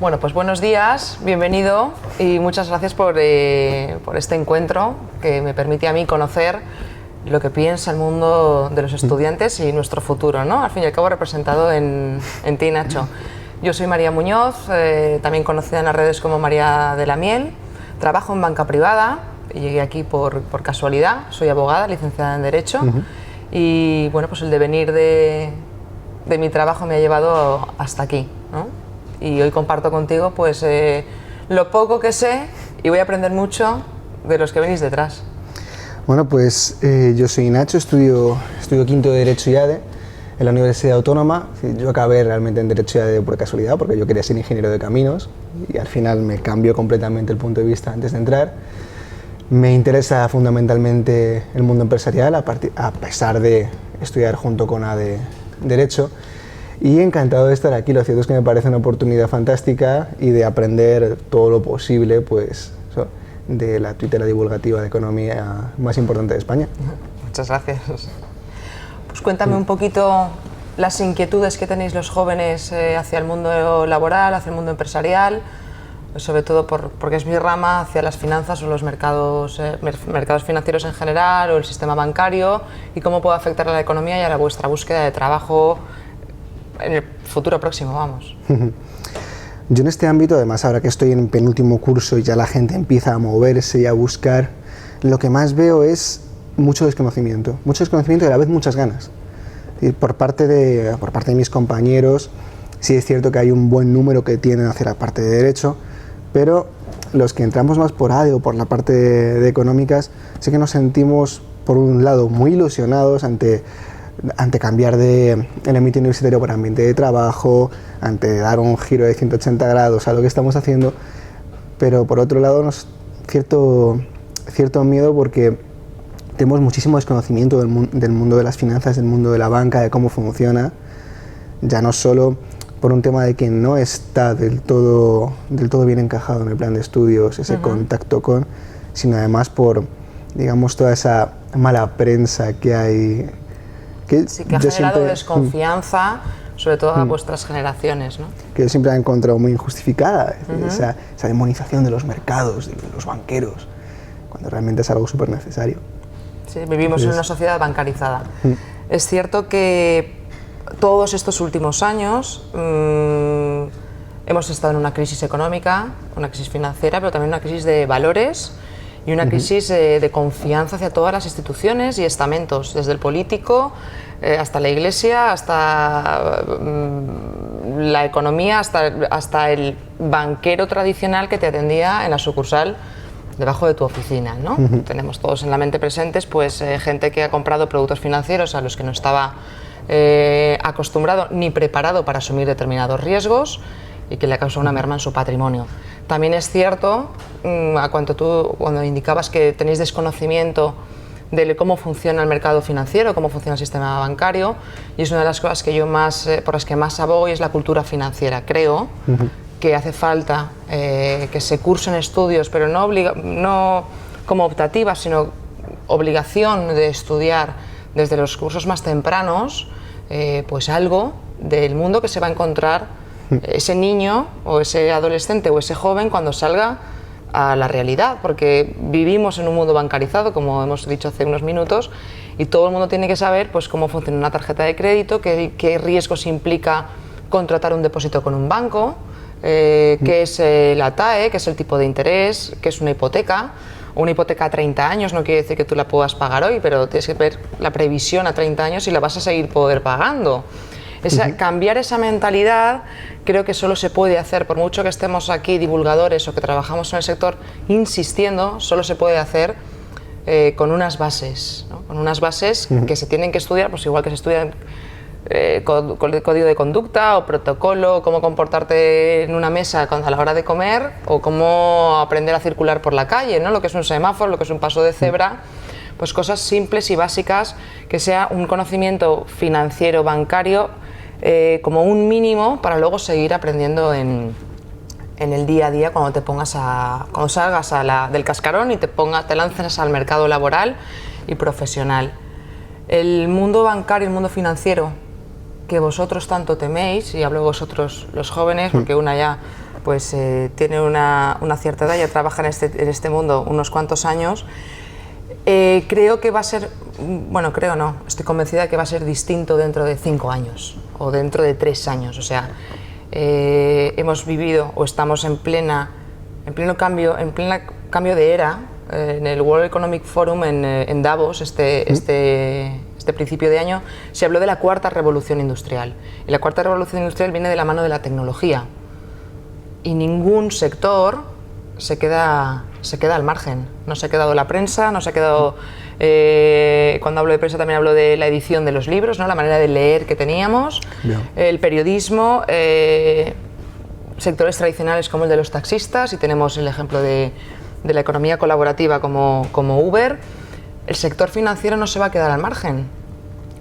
Bueno, pues buenos días, bienvenido y muchas gracias por este encuentro que me permite a mí conocer lo que piensa el mundo de los estudiantes y nuestro futuro, ¿no? Al fin y al cabo representado en ti, Nacho. Yo soy María Muñoz, también conocida en las redes como María de la Miel, trabajo en banca privada, llegué aquí por casualidad, soy abogada, licenciada en Derecho y bueno, pues el devenir de mi trabajo me ha llevado hasta aquí, ¿no? Y hoy comparto contigo pues lo poco que sé y voy a aprender mucho de los que venís detrás. Bueno, pues yo soy Nacho, estudio quinto de Derecho IADE en la Universidad Autónoma. Yo acabé realmente en Derecho IADE por casualidad, porque yo quería ser ingeniero de caminos y al final me cambió completamente el punto de vista antes de entrar. Me interesa fundamentalmente el mundo empresarial, a pesar de estudiar junto con ADE Derecho. Y encantado de estar aquí. Lo cierto es que me parece una oportunidad fantástica y de aprender todo lo posible pues, de la tuitera divulgativa de economía más importante de España. Muchas gracias. Pues cuéntame un poquito las inquietudes que tenéis los jóvenes hacia el mundo laboral, hacia el mundo empresarial, sobre todo porque es mi rama, hacia las finanzas o los mercados financieros en general o el sistema bancario, y cómo puede afectar a la economía y a vuestra búsqueda de trabajo en el futuro próximo, vamos. Yo en este ámbito, además ahora que estoy en penúltimo curso y ya la gente empieza a moverse y a buscar, lo que más veo es mucho desconocimiento y a la vez muchas ganas. Por parte de mis compañeros, sí es cierto que hay un buen número que tienen hacia la parte de Derecho, pero los que entramos más por ADE o por la parte de económicas, sí que nos sentimos, por un lado, muy ilusionados ante cambiar del ámbito universitario por ambiente de trabajo, ante dar un giro de 180 grados a lo que estamos haciendo, pero por otro lado cierto miedo porque tenemos muchísimo desconocimiento del mundo de las finanzas, del mundo de la banca, de cómo funciona, ya no solo por un tema de que no está del todo bien encajado en el plan de estudios, ese contacto con, sino además por, digamos, toda esa mala prensa que hay. Sí, que ha generado desconfianza, sobre todo a vuestras generaciones, ¿no? Que yo siempre he encontrado muy injustificada, esa demonización de los mercados, de los banqueros, cuando realmente es algo súper necesario. Sí, vivimos en una sociedad bancarizada. Es cierto que todos estos últimos años hemos estado en una crisis económica, una crisis financiera, pero también una crisis de valores y una crisis de confianza hacia todas las instituciones y estamentos, desde el político hasta la iglesia, hasta la economía, hasta el banquero tradicional que te atendía en la sucursal debajo de tu oficina, ¿no? Tenemos todos en la mente presentes pues gente que ha comprado productos financieros a los que no estaba acostumbrado ni preparado para asumir determinados riesgos y que le ha causado una merma en su patrimonio. También es cierto, cuando indicabas que tenéis desconocimiento de cómo funciona el mercado financiero, cómo funciona el sistema bancario, y es una de las cosas que yo por las que más abogo, y es la cultura financiera. Creo que hace falta que se cursen estudios, pero no como optativas, sino obligación de estudiar desde los cursos más tempranos, pues algo del mundo que se va a encontrar ese niño o ese adolescente o ese joven cuando salga a la realidad, porque vivimos en un mundo bancarizado, como hemos dicho hace unos minutos, y todo el mundo tiene que saber pues cómo funciona una tarjeta de crédito, qué riesgos implica contratar un depósito con un banco, qué es la TAE, qué es el tipo de interés, qué es una hipoteca. Una hipoteca a 30 años no quiere decir que tú la puedas pagar hoy, pero tienes que ver la previsión a 30 años y la vas a seguir poder pagando. Cambiar esa mentalidad creo que solo se puede hacer, por mucho que estemos aquí divulgadores o que trabajamos en el sector insistiendo, solo se puede hacer con unas bases, ¿no? Con unas bases que se tienen que estudiar, pues igual que se estudian código de conducta o protocolo, cómo comportarte en una mesa a la hora de comer o cómo aprender a circular por la calle, ¿no? Lo que es un semáforo, lo que es un paso de cebra. Pues cosas simples y básicas, que sea un conocimiento financiero, bancario, como un mínimo para luego seguir aprendiendo en el día a día cuando salgas del cascarón y te lances al mercado laboral y profesional. El mundo bancario, el mundo financiero, que vosotros tanto teméis, y hablo de vosotros los jóvenes, porque una ya pues tiene una cierta edad, ya trabaja en este mundo unos cuantos años. Creo que va a ser, bueno, creo no, estoy convencida de que va a ser distinto dentro de 5 años o dentro de 3 años. O sea, hemos vivido o estamos en pleno cambio de era. En el World Economic Forum en Davos, este principio de año, se habló de la cuarta revolución industrial. Y la cuarta revolución industrial viene de la mano de la tecnología. Y ningún sector se queda al margen. No se ha quedado la prensa, no se ha quedado... cuando hablo de prensa también hablo de la edición de los libros, ¿no? La manera de leer que teníamos, el periodismo, sectores tradicionales como el de los taxistas, y tenemos el ejemplo de la economía colaborativa como Uber. El sector financiero no se va a quedar al margen.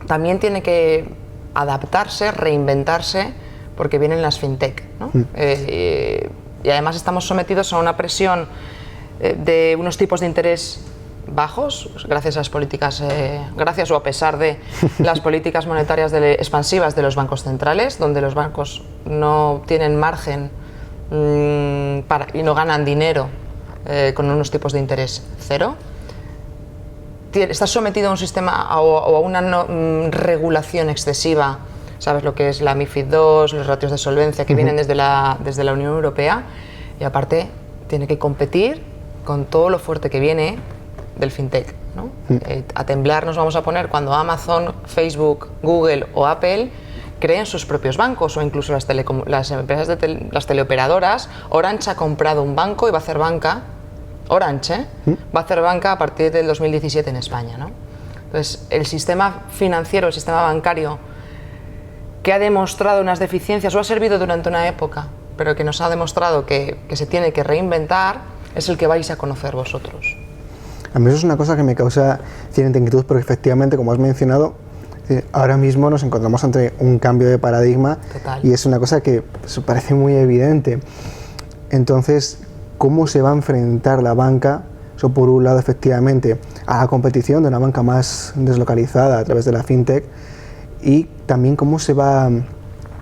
También tiene que adaptarse, reinventarse, porque vienen las fintech, ¿no? Y además estamos sometidos a una presión de unos tipos de interés bajos, gracias a las políticas, gracias o a pesar de las políticas monetarias expansivas de los bancos centrales, donde los bancos no tienen margen y no ganan dinero con unos tipos de interés cero. Estás sometido a un sistema o a una regulación excesiva, sabes lo que es la MiFID II, los ratios de solvencia que vienen desde la Unión Europea, y aparte tiene que competir con todo lo fuerte que viene del fintech, ¿no? A temblar nos vamos a poner cuando Amazon, Facebook, Google o Apple creen sus propios bancos, o incluso las empresas las teleoperadoras. Orange ha comprado un banco y va a hacer banca. Orange va a hacer banca a partir del 2017 en España, ¿no? Entonces, el sistema financiero, el sistema bancario, que ha demostrado unas deficiencias o ha servido durante una época, pero que nos ha demostrado que se tiene que reinventar, es el que vais a conocer vosotros. A mí eso es una cosa que me causa cierta inquietud, porque efectivamente, como has mencionado, ahora mismo nos encontramos ante un cambio de paradigma. Total. Y es una cosa que parece muy evidente. Entonces, ¿cómo se va a enfrentar la banca? Eso, por un lado, efectivamente, a la competición de una banca más deslocalizada a través de la fintech, y también cómo se va a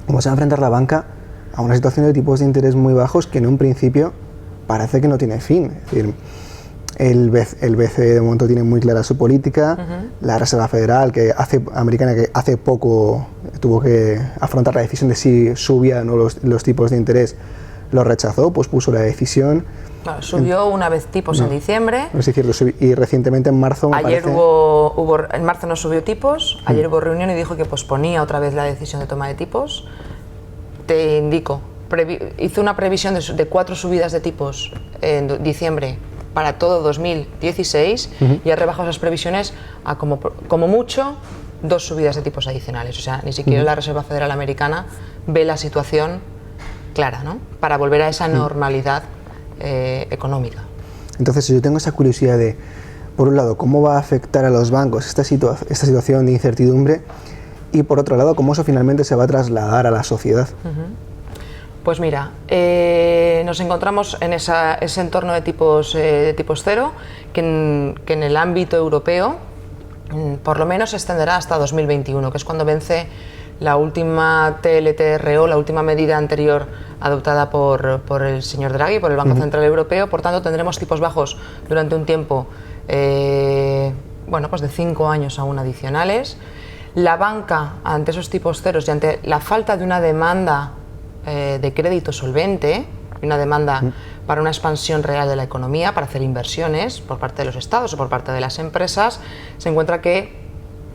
enfrentar la banca a una situación de tipos de interés muy bajos que en un principio parece que no tiene fin. Es decir, el BCE de momento tiene muy clara su política. La Reserva Federal americana, que hace poco tuvo que afrontar la decisión de si subían o no los tipos de interés, lo rechazó, pues puso la decisión. Claro, subió una vez tipos en diciembre. Es decir, y recientemente en marzo. En marzo no subió tipos. Ayer hubo reunión y dijo que posponía otra vez la decisión de toma de tipos. Te indico, hizo una previsión de 4 subidas de tipos en diciembre para todo 2016 y ha rebajado esas previsiones a como mucho 2 subidas de tipos adicionales. O sea, ni siquiera la Reserva Federal Americana ve la situación clara, ¿no? Para volver a esa normalidad económica. Entonces, si yo tengo esa curiosidad de, por un lado, cómo va a afectar a los bancos esta situación de incertidumbre, y por otro lado, cómo eso finalmente se va a trasladar a la sociedad. Pues mira, nos encontramos en ese entorno de tipos cero, que en el ámbito europeo por lo menos se extenderá hasta 2021, que es cuando vence la última TLTRO, la última medida anterior adoptada por el señor Draghi, por el Banco Central Europeo. Por tanto, tendremos tipos bajos durante un tiempo, pues de 5 años aún adicionales. La banca, ante esos tipos ceros y ante la falta de una demanda de crédito solvente, una demanda para una expansión real de la economía, para hacer inversiones por parte de los estados o por parte de las empresas, se encuentra que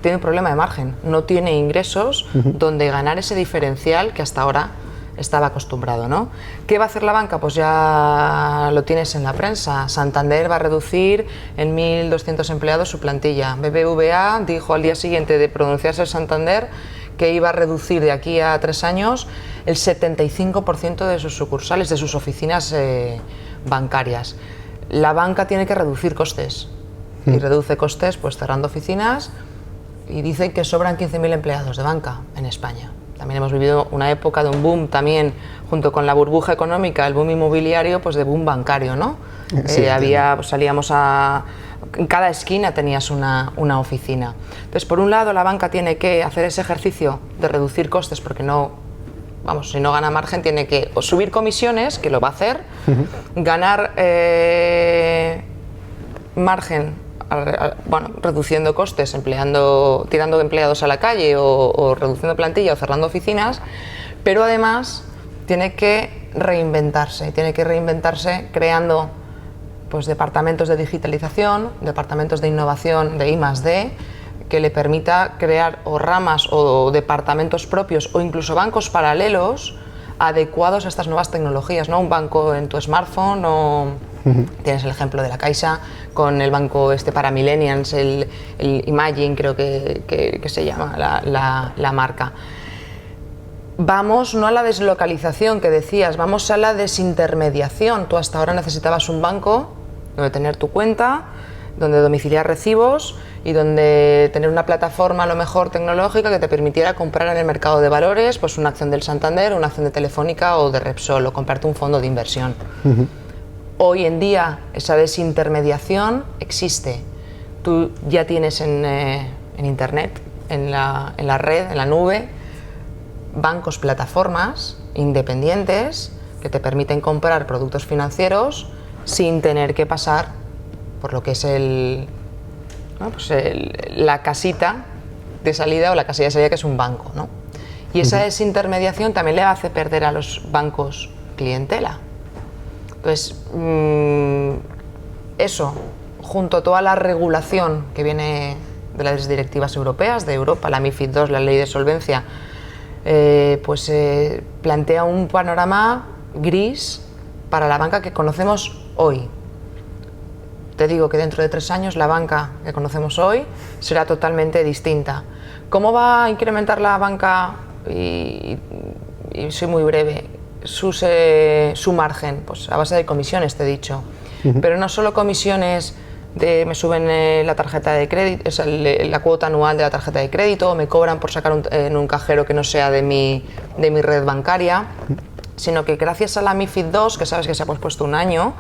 tiene un problema de margen, no tiene ingresos donde ganar ese diferencial que hasta ahora estaba acostumbrado, ¿no? ¿Qué va a hacer la banca? Pues ya lo tienes en la prensa. Santander va a reducir en 1.200 empleados su plantilla. BBVA dijo al día siguiente de pronunciarse el Santander que iba a reducir de aquí a 3 años el 75% de sus sucursales, de sus oficinas bancarias. La banca tiene que reducir costes y reduce costes pues cerrando oficinas, y dicen que sobran 15.000 empleados de banca en España. También hemos vivido una época de un boom también, junto con la burbuja económica, el boom inmobiliario, pues de boom bancario, ¿no? Sí, salíamos en cada esquina tenías una oficina. Entonces, por un lado, la banca tiene que hacer ese ejercicio de reducir costes porque no vamos, si no gana margen tiene que o subir comisiones, que lo va a hacer, ganar margen, bueno, reduciendo costes, tirando empleados a la calle o reduciendo plantilla o cerrando oficinas, pero además tiene que reinventarse creando pues departamentos de digitalización, departamentos de innovación de I+D, que le permita crear o ramas o departamentos propios o incluso bancos paralelos adecuados a estas nuevas tecnologías, ¿no? Un banco en tu smartphone o tienes el ejemplo de la Caixa con el banco para millennials, el Imagine creo que se llama la marca. Vamos no a la deslocalización que decías, vamos a la desintermediación. Tú hasta ahora necesitabas un banco donde tener tu cuenta, donde domiciliar recibos y donde tener una plataforma a lo mejor tecnológica que te permitiera comprar en el mercado de valores pues una acción del Santander, una acción de Telefónica o de Repsol o comprarte un fondo de inversión. Hoy en día esa desintermediación existe. Tú ya tienes en internet, en la red, en la nube, bancos, plataformas independientes que te permiten comprar productos financieros sin tener que pasar por lo que es la casita de salida o la casilla de salida que es un banco, ¿no? Y esa desintermediación también le hace perder a los bancos clientela. Entonces, eso, junto a toda la regulación que viene de las directivas europeas, de Europa, la MiFID II, la ley de solvencia, plantea un panorama gris para la banca que conocemos hoy. Te digo que dentro de 3 años la banca que conocemos hoy será totalmente distinta. ¿Cómo va a incrementar la banca? Y soy muy breve. Su margen, pues a base de comisiones, te he dicho. Pero no solo comisiones me suben la tarjeta de crédito, la cuota anual de la tarjeta de crédito, o me cobran por sacar en un cajero que no sea de mi red bancaria, sino que gracias a la MiFID II, que sabes que se ha pospuesto un año,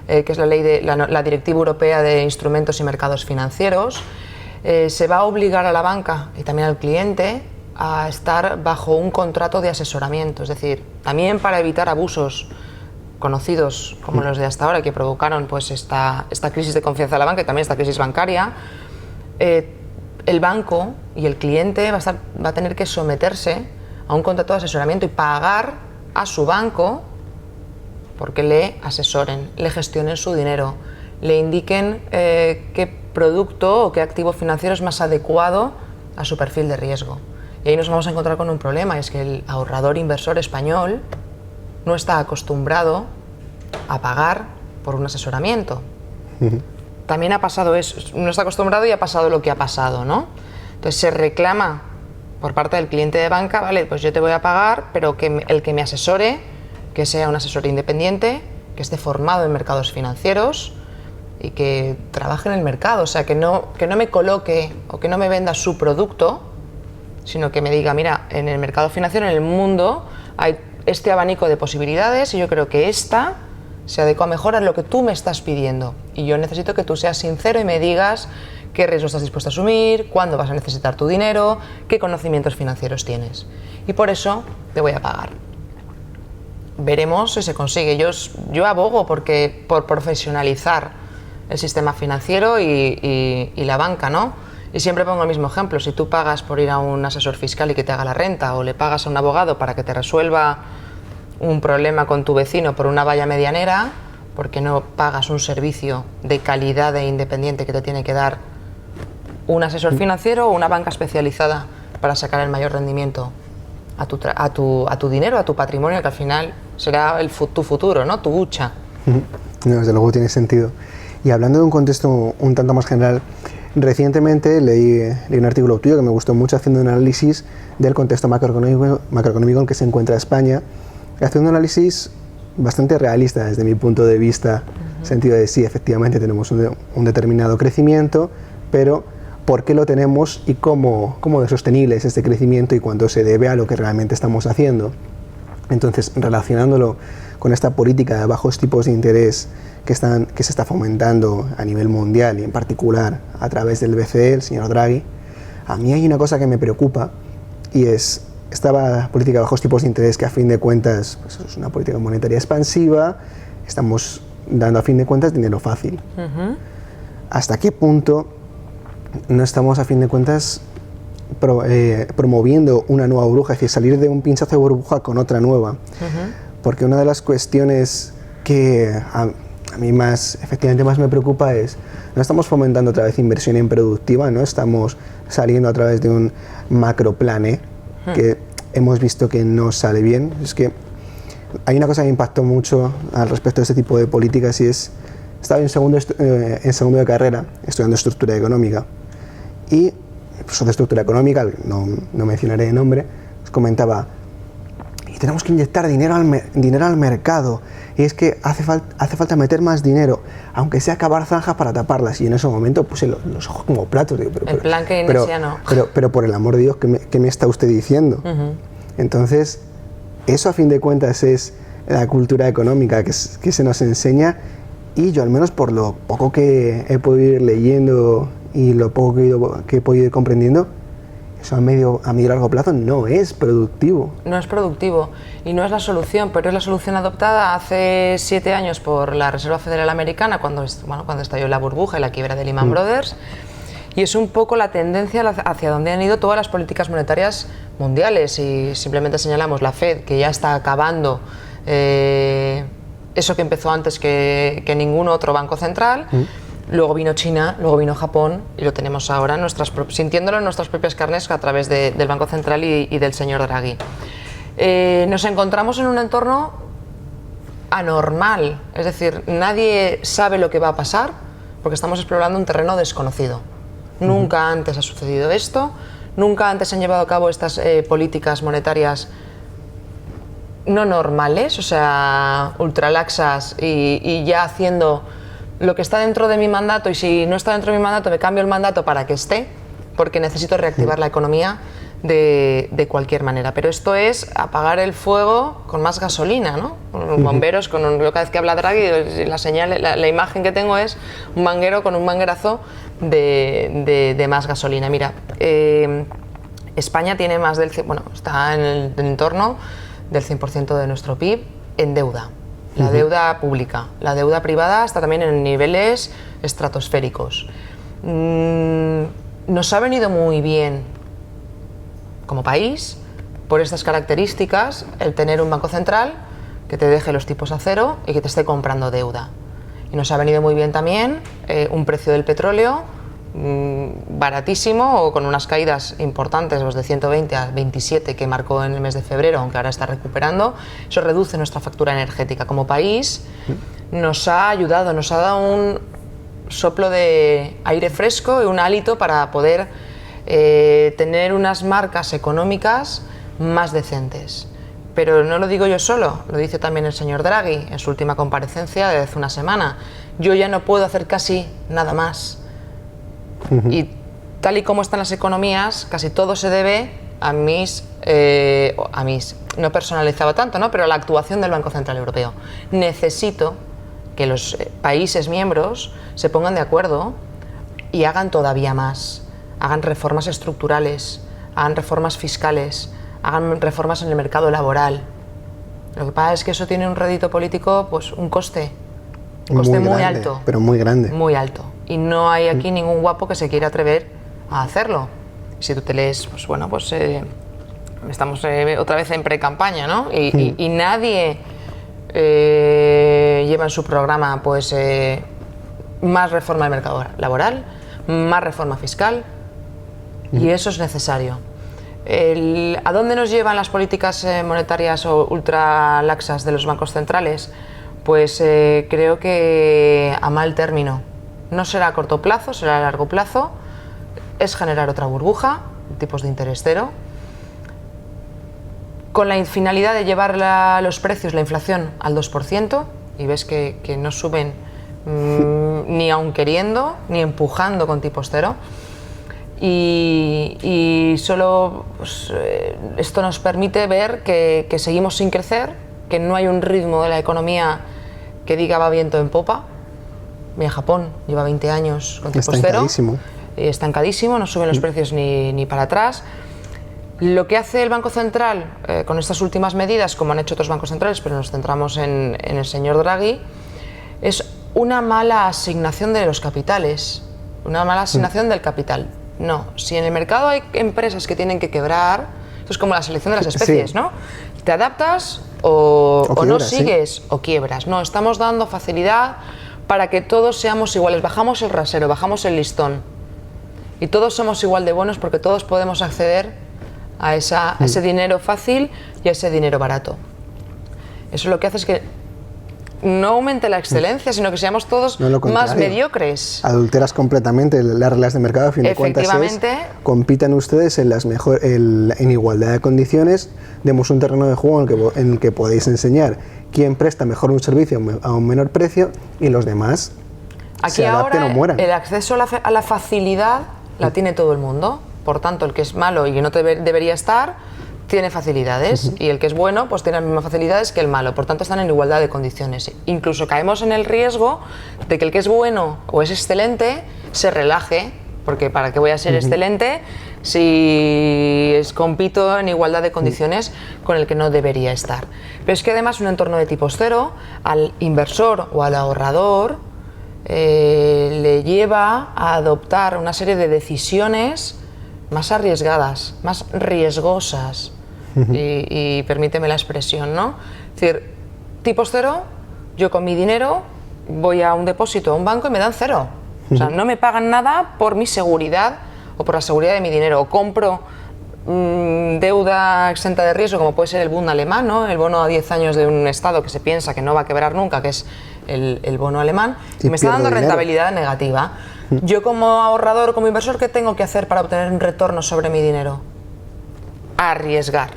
que es la Directiva Europea de Instrumentos y Mercados Financieros, se va a obligar a la banca y también al cliente a estar bajo un contrato de asesoramiento, es decir, también para evitar abusos conocidos como los de hasta ahora que provocaron pues esta crisis de confianza de la banca y también esta crisis bancaria. El banco y el cliente va a tener que someterse a un contrato de asesoramiento y pagar a su banco porque le asesoren, le gestionen su dinero, le indiquen qué producto o qué activo financiero es más adecuado a su perfil de riesgo. Y ahí nos vamos a encontrar con un problema, es que el ahorrador inversor español no está acostumbrado a pagar por un asesoramiento. También ha pasado eso, no está acostumbrado y ha pasado lo que ha pasado, ¿no? Entonces se reclama por parte del cliente de banca, vale, pues yo te voy a pagar, pero que el que me asesore, que sea un asesor independiente, que esté formado en mercados financieros y que trabaje en el mercado, o sea, que no me coloque o que no me venda su producto, sino que me diga, mira, en el mercado financiero, en el mundo, hay este abanico de posibilidades y yo creo que esta se adecua mejor a lo que tú me estás pidiendo. Y yo necesito que tú seas sincero y me digas qué riesgo estás dispuesto a asumir, cuándo vas a necesitar tu dinero, qué conocimientos financieros tienes. Y por eso te voy a pagar. Veremos si se consigue. Yo abogo por profesionalizar el sistema financiero y la banca, ¿no? Y siempre pongo el mismo ejemplo, si tú pagas por ir a un asesor fiscal y que te haga la renta, o le pagas a un abogado para que te resuelva un problema con tu vecino por una valla medianera, porque no pagas un servicio de calidad e independiente que te tiene que dar un asesor financiero o una banca especializada para sacar el mayor rendimiento a tu dinero, a tu patrimonio, que al final será tu futuro, ¿no? Tu hucha. No, desde luego tiene sentido. Y hablando de un contexto un tanto más general, recientemente leí un artículo tuyo que me gustó mucho haciendo un análisis del contexto macroeconómico en que se encuentra España, haciendo un análisis bastante realista desde mi punto de vista, en el sentido de sí, efectivamente tenemos un determinado crecimiento, pero ¿por qué lo tenemos y cómo de sostenible es este crecimiento y cuánto se debe a lo que realmente estamos haciendo? Entonces, relacionándolo con esta política de bajos tipos de interés que se está fomentando a nivel mundial y en particular a través del BCE, el señor Draghi, a mí hay una cosa que me preocupa y es esta política de bajos tipos de interés, que a fin de cuentas pues, es una política monetaria expansiva, estamos dando a fin de cuentas dinero fácil. ¿Hasta qué punto no estamos a fin de cuentas promoviendo una nueva burbuja, es decir, salir de un pinchazo de burbuja con otra nueva? Porque una de las cuestiones que a mí efectivamente más me preocupa es, no estamos fomentando otra vez inversión improductiva, no estamos saliendo a través de un macroplane que hemos visto que no sale bien. Es que hay una cosa que me impactó mucho al respecto de este tipo de políticas y es, estaba en segundo de carrera estudiando estructura económica y el profesor de estructura económica, no mencionaré el nombre, os comentaba, y tenemos que inyectar dinero al mercado, y es que hace falta meter más dinero, aunque sea cavar zanjas para taparlas, y en ese momento puse los ojos como platos. Digo, el plan keynesiano. Pero por el amor de Dios, ¿qué me está usted diciendo? Entonces, eso a fin de cuentas es la cultura económica que se nos enseña, y yo al menos por lo poco que he podido ir leyendo y lo poco que he podido ir comprendiendo, eso a medio y largo plazo no es productivo. No es productivo y no es la solución, pero es la solución adoptada hace 7 años por la Reserva Federal Americana cuando estalló la burbuja y la quiebra de Lehman Brothers, y es un poco la tendencia hacia donde han ido todas las políticas monetarias mundiales. Y simplemente señalamos la Fed, que ya está acabando eso que empezó antes que ningún otro banco central. Luego vino China, luego vino Japón, y lo tenemos ahora sintiéndolo en nuestras propias carnes a través del Banco Central y del señor Draghi. Nos encontramos en un entorno anormal, es decir, nadie sabe lo que va a pasar porque estamos explorando un terreno desconocido. Nunca antes ha sucedido esto, nunca antes se han llevado a cabo estas políticas monetarias no normales, o sea, ultralaxas y ya haciendo lo que está dentro de mi mandato, y si no está dentro de mi mandato me cambio el mandato para que esté, porque necesito reactivar la economía de cualquier manera. Pero esto es apagar el fuego con más gasolina, ¿no? Los bomberos, cada vez que habla Draghi, la imagen que tengo es un manguero con un manguerazo de más gasolina. Mira, España tiene está en el entorno del 100% de nuestro PIB en deuda. La deuda pública. La deuda privada está también en niveles estratosféricos. Nos ha venido muy bien como país, por estas características, el tener un banco central que te deje los tipos a cero y que te esté comprando deuda. Y nos ha venido muy bien también un precio del petróleo baratísimo, o con unas caídas importantes, de 120 a 27 que marcó en el mes de febrero, aunque ahora está recuperando. Eso reduce nuestra factura energética. Como país nos ha ayudado, nos ha dado un soplo de aire fresco y un hálito para poder tener unas marcas económicas más decentes. Pero no lo digo yo solo, lo dice también el señor Draghi en su última comparecencia de hace una semana. Yo ya no puedo hacer casi nada más. Y tal y como están las economías, casi todo se debe a no personalizaba tanto, ¿no? Pero a la actuación del Banco Central Europeo. Necesito que los países miembros se pongan de acuerdo y hagan todavía más. Hagan reformas estructurales, hagan reformas fiscales, hagan reformas en el mercado laboral. Lo que pasa es que eso tiene un rédito político, pues un coste muy grande, alto. Pero muy grande. Muy alto. Y no hay aquí ningún guapo que se quiera atrever a hacerlo. Si tú te lees, estamos otra vez en pre-campaña, ¿no? Y nadie lleva en su programa más reforma del mercado laboral, más reforma fiscal, y eso es necesario. ¿A dónde nos llevan las políticas monetarias o ultralaxas de los bancos centrales? Pues creo que a mal término. No será a corto plazo, será a largo plazo. Es generar otra burbuja, tipos de interés cero, con la finalidad de llevar los precios, la inflación, al 2%, y ves que no suben ni aun queriendo, ni empujando con tipos cero. Y solo esto nos permite ver que seguimos sin crecer, que no hay un ritmo de la economía que diga va viento en popa. Mira, Japón lleva 20 años con tipos cero. Estancadísimo, no suben los precios ni para atrás. Lo que hace el Banco Central con estas últimas medidas, como han hecho otros bancos centrales, pero nos centramos en el señor Draghi, es una mala asignación de los capitales, una mala asignación del capital. No, si en el mercado hay empresas que tienen que quebrar, esto es como la selección de las especies, Sí. ¿no? Te adaptas o no quiebras, sigues o quiebras. No, estamos dando facilidad para que todos seamos iguales. Bajamos el rasero, bajamos el listón y todos somos igual de buenos porque todos podemos acceder a ese dinero fácil y a ese dinero barato. Eso lo que hace es que no aumente la excelencia, sino que seamos todos No, lo más contrario. mediocres. Adulteras completamente las reglas de mercado, a fin de cuentas Efectivamente. compitan ustedes en igualdad de condiciones, demos un terreno de juego en el que podéis enseñar quién presta mejor un servicio a un menor precio y los demás Aquí se adapten ahora o mueran. el acceso a la facilidad la tiene todo el mundo. Por tanto, el que es malo y que no debería estar, tiene facilidades. Y el que es bueno, pues tiene las mismas facilidades que el malo. Por tanto, están en igualdad de condiciones. Incluso caemos en el riesgo de que el que es bueno o es excelente se relaje. Porque ¿para qué voy a ser excelente si compito en igualdad de condiciones con el que no debería estar? Pero es que además un entorno de tipos cero, al inversor o al ahorrador, le lleva a adoptar una serie de decisiones más arriesgadas, más riesgosas, y permíteme la expresión, ¿no? Es decir, tipos cero, yo con mi dinero voy a un depósito, a un banco y me dan cero. O sea, no me pagan nada por mi seguridad o por la seguridad de mi dinero. O compro deuda exenta de riesgo, como puede ser el Bund alemán, ¿no? El bono a 10 años de un Estado que se piensa que no va a quebrar nunca, que es el bono alemán, y me está dando rentabilidad negativa. Yo como ahorrador o como inversor, ¿qué tengo que hacer para obtener un retorno sobre mi dinero? Arriesgar.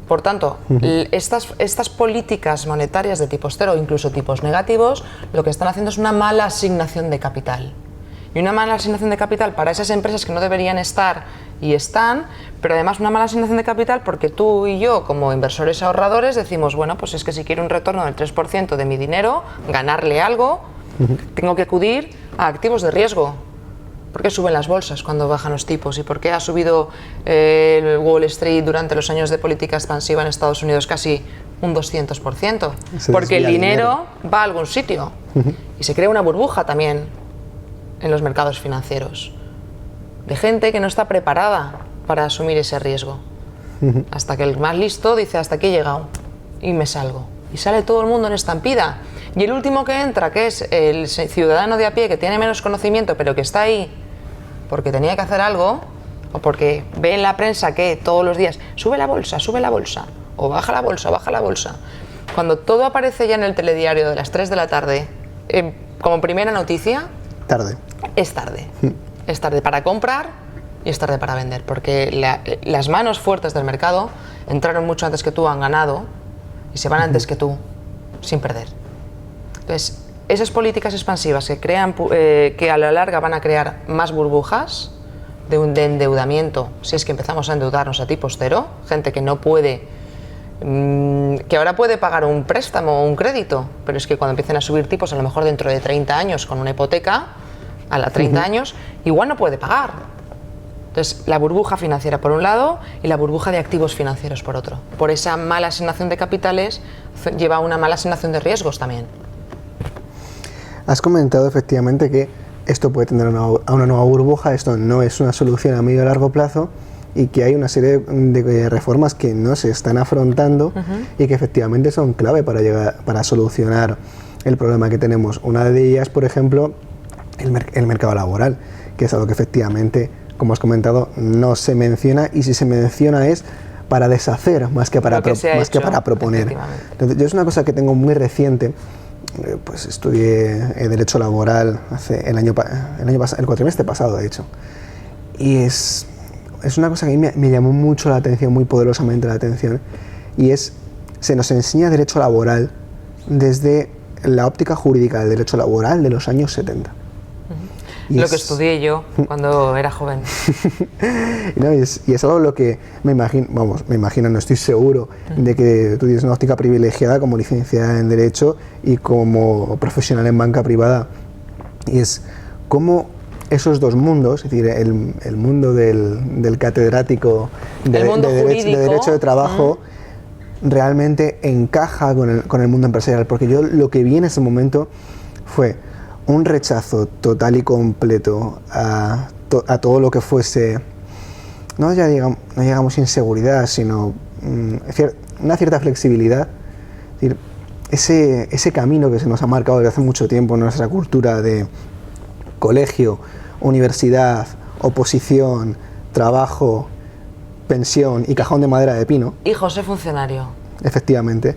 Por tanto, estas políticas monetarias de tipos cero, incluso tipos negativos, lo que están haciendo es una mala asignación de capital. Y una mala asignación de capital para esas empresas que no deberían estar y están, pero además una mala asignación de capital porque tú y yo, como inversores ahorradores, decimos, bueno, pues es que si quiero un retorno del 3% de mi dinero, ganarle algo, tengo que acudir a activos de riesgo. ¿Por qué suben las bolsas cuando bajan los tipos? ¿Y por qué ha subido el Wall Street durante los años de política expansiva en Estados Unidos casi un 200%? Porque el dinero va a algún sitio. Y se crea una burbuja también en los mercados financieros de gente que no está preparada para asumir ese riesgo. Hasta que el más listo dice, hasta aquí he llegado y me salgo. Y sale todo el mundo en estampida. Y el último que entra, que es el ciudadano de a pie, que tiene menos conocimiento, pero que está ahí porque tenía que hacer algo, o porque ve en la prensa que todos los días sube la bolsa, o baja la bolsa, baja la bolsa. Cuando todo aparece ya en el telediario de las 3 de la tarde, como primera noticia, Tarde. es tarde. Es tarde para comprar y es tarde para vender, porque las manos fuertes del mercado entraron mucho antes que tú, han ganado, y se van antes que tú, sin perder. Entonces, esas políticas expansivas que crean, que a la larga van a crear más burbujas de endeudamiento, si es que empezamos a endeudarnos a tipos cero, gente que no puede, que ahora puede pagar un préstamo o un crédito, pero es que cuando empiecen a subir tipos, a lo mejor dentro de 30 años con una hipoteca, a la 30 años, igual no puede pagar. Entonces, la burbuja financiera por un lado y la burbuja de activos financieros por otro. Por esa mala asignación de capitales lleva a una mala asignación de riesgos también. Has comentado efectivamente que esto puede tener a una nueva burbuja, esto no es una solución a medio y largo plazo y que hay una serie de reformas que no se están afrontando y que efectivamente son clave para solucionar el problema que tenemos. Una de ellas, por ejemplo, el mercado laboral, que es algo que efectivamente, como has comentado, no se menciona, y si se menciona es para deshacer más que para proponer. Entonces, yo es una cosa que tengo muy reciente. Pues estudié Derecho Laboral el cuatrimestre pasado, de hecho, y es una cosa que a mí me llamó mucho la atención, muy poderosamente la atención, y se nos enseña Derecho Laboral desde la óptica jurídica del Derecho Laboral de los años 70. Lo que estudié yo cuando era joven. No, y es algo lo que me imagino, no estoy seguro de que tú tienes una óptica privilegiada como licenciada en Derecho y como profesional en banca privada. Y es cómo esos dos mundos, es decir, el mundo del catedrático de derecho de trabajo, realmente encaja con el mundo empresarial, porque yo lo que vi en ese momento fue un rechazo total y completo a todo lo que fuese, no digamos inseguridad, sino una cierta flexibilidad. Es decir, ese camino que se nos ha marcado desde hace mucho tiempo en nuestra cultura de colegio, universidad, oposición, trabajo, pensión y cajón de madera de pino. Hijo, sé funcionario. Efectivamente.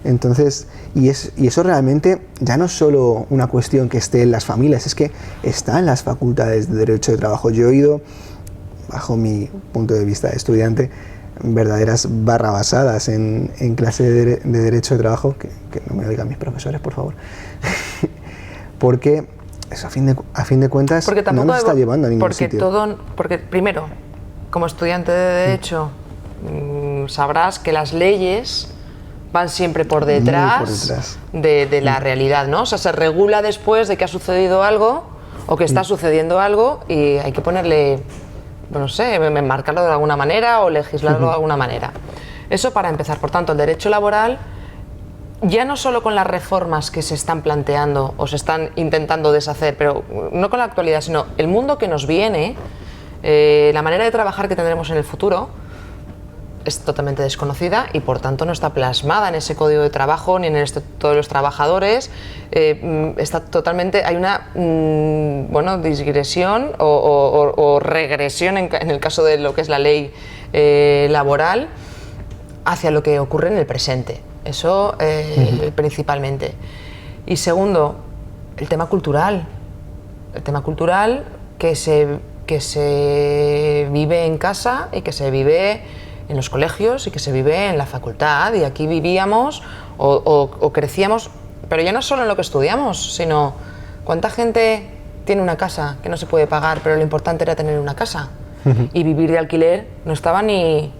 Entonces, y eso realmente ya no es solo una cuestión que esté en las familias, es que está en las facultades de Derecho de Trabajo. Yo he oído, bajo mi punto de vista de estudiante, verdaderas barrabasadas en clase de Derecho de Trabajo, que no me oigan mis profesores, por favor, porque eso, a fin de cuentas no nos está llevando a ningún sitio. Porque primero, como estudiante de Derecho, sabrás que las leyes van siempre por detrás, de la realidad, ¿no? O sea, se regula después de que ha sucedido algo o que está sucediendo algo y hay que ponerle, no sé, marcarlo de alguna manera o legislarlo de alguna manera. Eso para empezar. Por tanto, el derecho laboral, ya no solo con las reformas que se están planteando o se están intentando deshacer, pero no con la actualidad, sino el mundo que nos viene, la manera de trabajar que tendremos en el futuro, es totalmente desconocida y por tanto no está plasmada en ese código de trabajo ni en el estatuto de los trabajadores. Está totalmente, hay una digresión o regresión en el caso de lo que es la ley laboral hacia lo que ocurre en el presente. Eso principalmente. Y segundo, el tema cultural. El tema cultural que se vive en casa y que se vive en los colegios y que se vive en la facultad, y aquí vivíamos o crecíamos, pero ya no solo en lo que estudiamos, sino cuánta gente tiene una casa que no se puede pagar, pero lo importante era tener una casa, y vivir de alquiler no estaba ni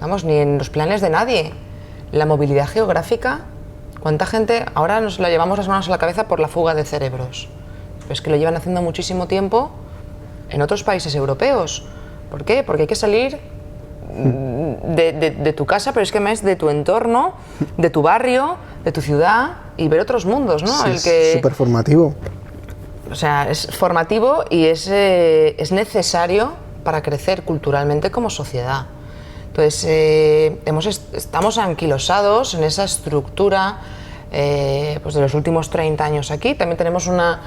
en los planes de nadie. La movilidad geográfica, cuánta gente, ahora nos la llevamos las manos a la cabeza por la fuga de cerebros, pero es que lo llevan haciendo muchísimo tiempo en otros países europeos. ¿Por qué? Porque hay que salir de tu casa, pero es que además de tu entorno, de tu barrio, de tu ciudad, y ver otros mundos, ¿no? Sí, es súper formativo. O sea, es formativo y es necesario para crecer culturalmente como sociedad. Entonces, estamos anquilosados en esa estructura pues de los últimos 30 años aquí. También tenemos una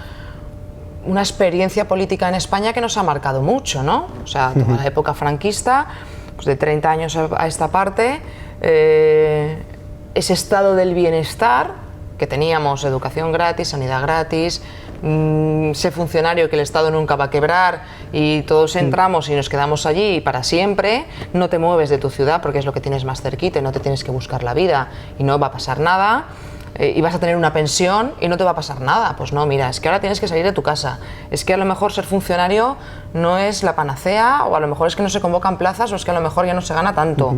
experiencia política en España que nos ha marcado mucho, ¿no? O sea, toda la época franquista, pues de 30 años a esta parte, ese estado del bienestar que teníamos, educación gratis, sanidad gratis, ese funcionario que el Estado nunca va a quebrar y todos entramos y nos quedamos allí para siempre, no te mueves de tu ciudad porque es lo que tienes más cerquita y no te tienes que buscar la vida y no va a pasar nada. Y vas a tener una pensión y no te va a pasar nada. Pues no, mira, es que ahora tienes que salir de tu casa. Es que a lo mejor ser funcionario no es la panacea, o a lo mejor es que no se convocan plazas, o es que a lo mejor ya no se gana tanto.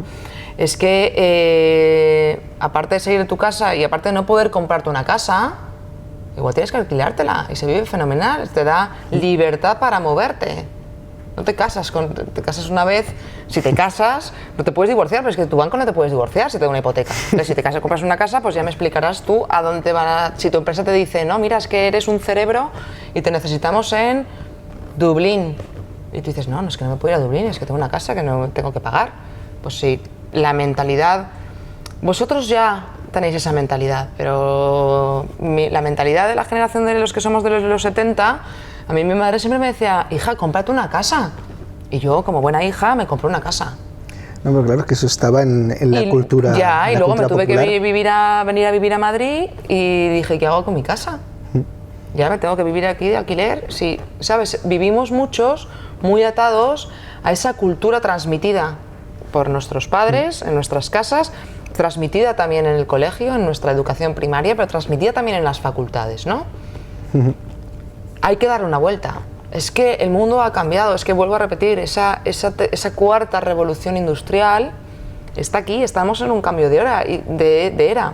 Es que aparte de salir de tu casa y aparte de no poder comprarte una casa, igual tienes que alquilártela y se vive fenomenal, te da libertad para moverte. No te casas, te casas una vez, si te casas no te puedes divorciar, pero es que tu banco no te puedes divorciar si te da una hipoteca. Entonces si te casas, compras una casa, pues ya me explicarás tú a dónde van a... Si tu empresa te dice, no, mira, es que eres un cerebro y te necesitamos en Dublín. Y tú dices, no, es que no me puedo ir a Dublín, es que tengo una casa que no tengo que pagar. Pues sí, la mentalidad... Vosotros ya tenéis esa mentalidad, pero la mentalidad de la generación de los que somos de los 70... A mí mi madre siempre me decía, hija, cómprate una casa. Y yo, como buena hija, me compré una casa. No, pero claro, es que eso estaba en la cultura. Ya, y luego me tuve popular. que venir a vivir a Madrid y dije, ¿qué hago con mi casa? Ya me tengo que vivir aquí de alquiler. Sí, ¿sabes? Vivimos muchos muy atados a esa cultura transmitida por nuestros padres, en nuestras casas, transmitida también en el colegio, en nuestra educación primaria, pero transmitida también en las facultades, ¿no? Hay que dar una vuelta. Es que el mundo ha cambiado, es que vuelvo a repetir, esa cuarta revolución industrial está aquí, estamos en un cambio de era.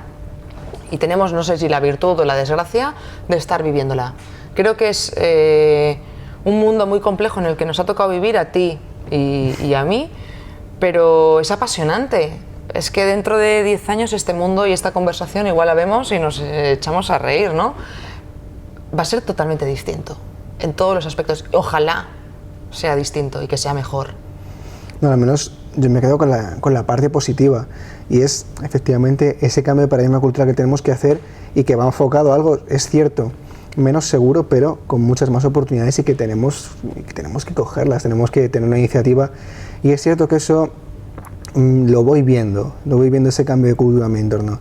Y tenemos, no sé si la virtud o la desgracia, de estar viviéndola. Creo que es un mundo muy complejo en el que nos ha tocado vivir a ti y a mí, pero es apasionante. Es que dentro de 10 años este mundo y esta conversación igual la vemos y nos echamos a reír, ¿no? Va a ser totalmente distinto en todos los aspectos. Ojalá sea distinto y que sea mejor. No, al menos yo me quedo con la parte positiva, y es efectivamente ese cambio de paradigma cultural que tenemos que hacer y que va enfocado a algo, es cierto, menos seguro, pero con muchas más oportunidades, y que tenemos que cogerlas, tenemos que tener una iniciativa. Y es cierto que eso lo voy viendo ese cambio de cultura en mi entorno.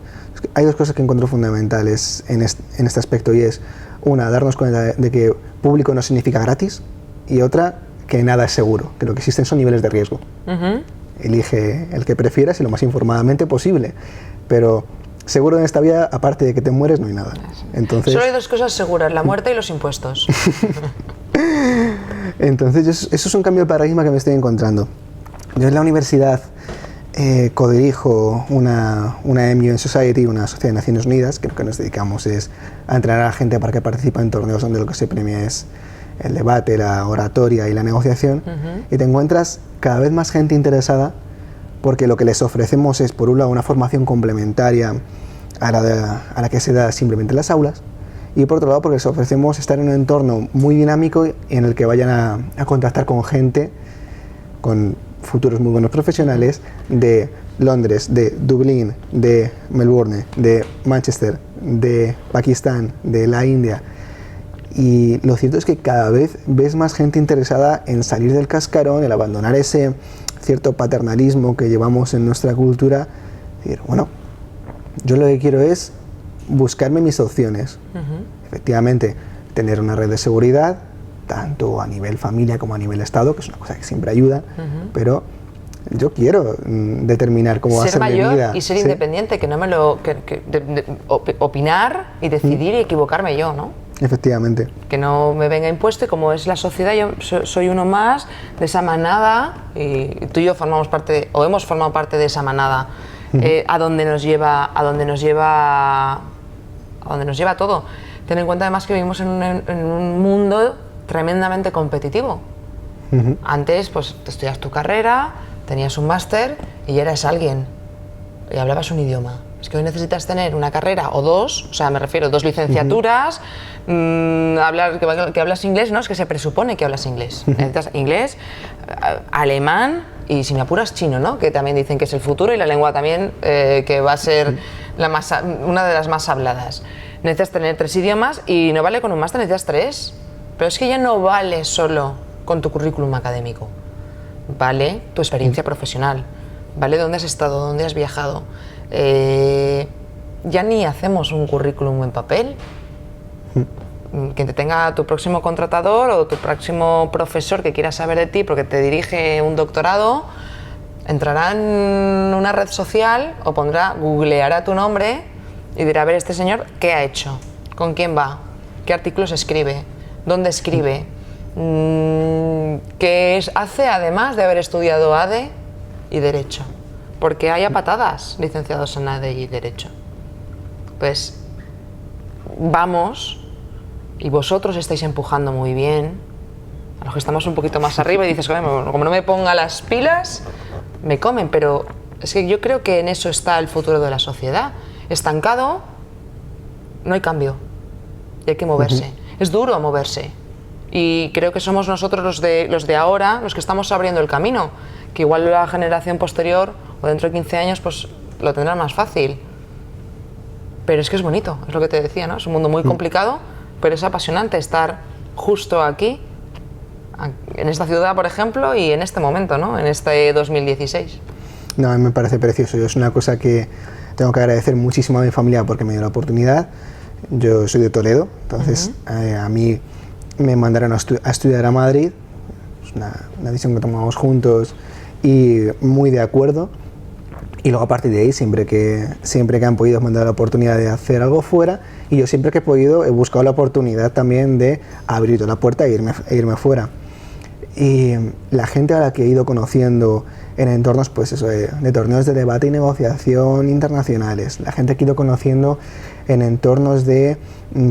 Hay dos cosas que encuentro fundamentales en este aspecto, y es una, darnos cuenta de que público no significa gratis, y otra, que nada es seguro, que lo que existen son niveles de riesgo. Elige el que prefieras y lo más informadamente posible, pero seguro en esta vida, aparte de que te mueres, no hay nada. Entonces, solo hay dos cosas seguras, la muerte y los impuestos. Entonces eso es un cambio de paradigma que me estoy encontrando. Yo en la universidad codirijo una MUN Society, una sociedad de Naciones Unidas, que lo que nos dedicamos es a entrenar a la gente para que participe en torneos donde lo que se premia es el debate, la oratoria y la negociación, y te encuentras cada vez más gente interesada, porque lo que les ofrecemos es, por un lado, una formación complementaria a la que se da simplemente en las aulas, y por otro lado, porque les ofrecemos estar en un entorno muy dinámico en el que vayan a contactar con gente, con futuros muy buenos profesionales de Londres, de Dublín, de Melbourne, de Manchester, de Pakistán, de la India. Y lo cierto es que cada vez ves más gente interesada en salir del cascarón, en abandonar ese cierto paternalismo que llevamos en nuestra cultura. Y decir, bueno, yo lo que quiero es buscarme mis opciones. Efectivamente, tener una red de seguridad, tanto a nivel familia como a nivel Estado, que es una cosa que siempre ayuda, pero yo quiero determinar cómo va a ser mi vida. Ser mayor y ser independiente, que no me lo... opinar y decidir y equivocarme yo, ¿no? Efectivamente. Que no me venga impuesto, y como es la sociedad, yo soy uno más de esa manada, y tú y yo formamos parte, o hemos formado parte de esa manada, a donde nos lleva todo. Ten en cuenta además que vivimos en un mundo tremendamente competitivo. Antes, pues, te estudias tu carrera, tenías un máster y ya eras alguien, y hablabas un idioma. Es que hoy necesitas tener una carrera o dos, o sea, me refiero, 2 licenciaturas, que hablas inglés, no, es que se presupone que hablas inglés. Necesitas inglés, alemán y, si me apuras, chino, ¿no? Que también dicen que es el futuro, y la lengua también, que va a ser una de las más habladas. Necesitas tener 3 idiomas, y no vale con un máster, necesitas 3. Pero es que ya no vale solo con tu currículum académico. Vale tu experiencia profesional, vale dónde has estado, dónde has viajado. Ya ni hacemos un currículum en papel. Que te tenga tu próximo contratador o tu próximo profesor que quiera saber de ti porque te dirige un doctorado, entrará en una red social o googleará tu nombre y dirá, a ver, este señor, ¿qué ha hecho? ¿Con quién va? ¿Qué artículos escribe? ¿Dónde escribe? ¿Qué hace además de haber estudiado ADE y Derecho? Porque hay a patadas licenciados en ADE y Derecho. Pues vamos, y vosotros estáis empujando muy bien, a los que estamos un poquito más arriba, y dices, como no me ponga las pilas, me comen. Pero es que yo creo que en eso está el futuro de la sociedad. Estancado, no hay cambio, y hay que moverse. Es duro moverse, y creo que somos nosotros los de ahora los que estamos abriendo el camino, que igual la generación posterior o dentro de 15 años pues lo tendrá más fácil. Pero es que es bonito, es lo que te decía, ¿no? Es un mundo muy complicado, pero es apasionante estar justo aquí, en esta ciudad, por ejemplo, y en este momento, ¿no? En este 2016. No, a mí me parece precioso. Yo, es una cosa que tengo que agradecer muchísimo a mi familia porque me dio la oportunidad. Yo soy de Toledo, entonces a mí me mandaron a estudiar a Madrid. Es una decisión que tomamos juntos y muy de acuerdo. Y luego, a partir de ahí, siempre que han podido, me han dado la oportunidad de hacer algo fuera, y yo siempre que he podido he buscado la oportunidad también de abrir la puerta e irme fuera. Y la gente a la que he ido conociendo en entornos, pues eso, de torneos de debate y negociación internacionales, la gente que he ido conociendo en entornos de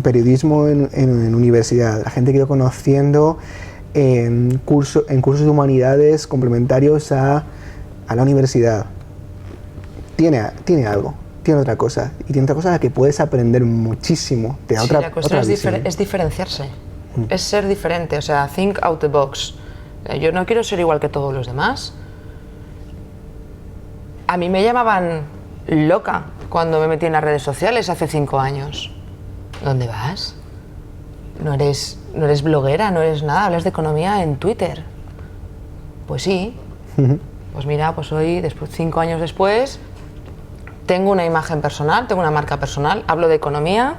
periodismo en universidad, la gente que he ido conociendo en cursos de humanidades complementarios a la universidad. Tiene algo, tiene otra cosa, y tiene otra cosa a la que puedes aprender muchísimo. Te da Sí, otra, la cuestión otra visión. es diferenciarse, es ser diferente, o sea, think out the box. Yo no quiero ser igual que todos los demás. A mí me llamaban loca cuando me metí en las redes sociales hace 5 años. ¿Dónde vas? No eres bloguera, no eres nada, hablas de economía en Twitter. Pues sí. Pues mira, pues hoy, 5 años después, tengo una imagen personal, tengo una marca personal, hablo de economía,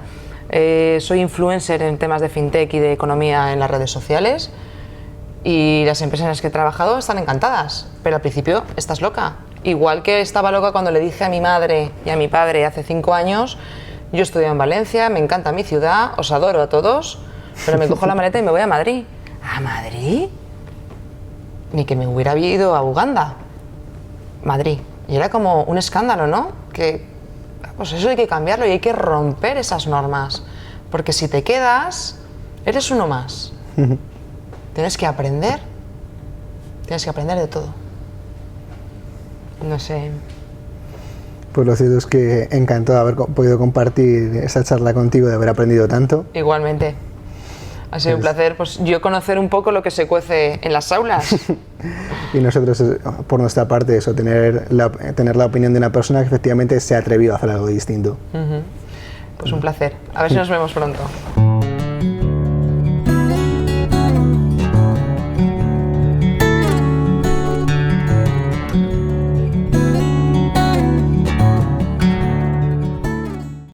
soy influencer en temas de fintech y de economía en las redes sociales, y las empresas en las que he trabajado están encantadas, pero al principio estás loca. Igual que estaba loca cuando le dije a mi madre y a mi padre hace 5 años, yo estudio en Valencia, me encanta mi ciudad, os adoro a todos, pero me cojo la maleta y me voy a Madrid. ¿A Madrid? Ni que me hubiera ido a Uganda. Madrid. Y era como un escándalo, ¿no? Que pues eso hay que cambiarlo y hay que romper esas normas. Porque si te quedas, eres uno más. Tienes que aprender de todo. No sé. Pues lo cierto es que encantado de haber podido compartir esta charla contigo, de haber aprendido tanto. Igualmente. Ha sido un placer, pues yo conocer un poco lo que se cuece en las aulas. Y nosotros, por nuestra parte, eso, tener la opinión de una persona que efectivamente se ha atrevido a hacer algo distinto. Pues un placer. A ver si nos vemos pronto.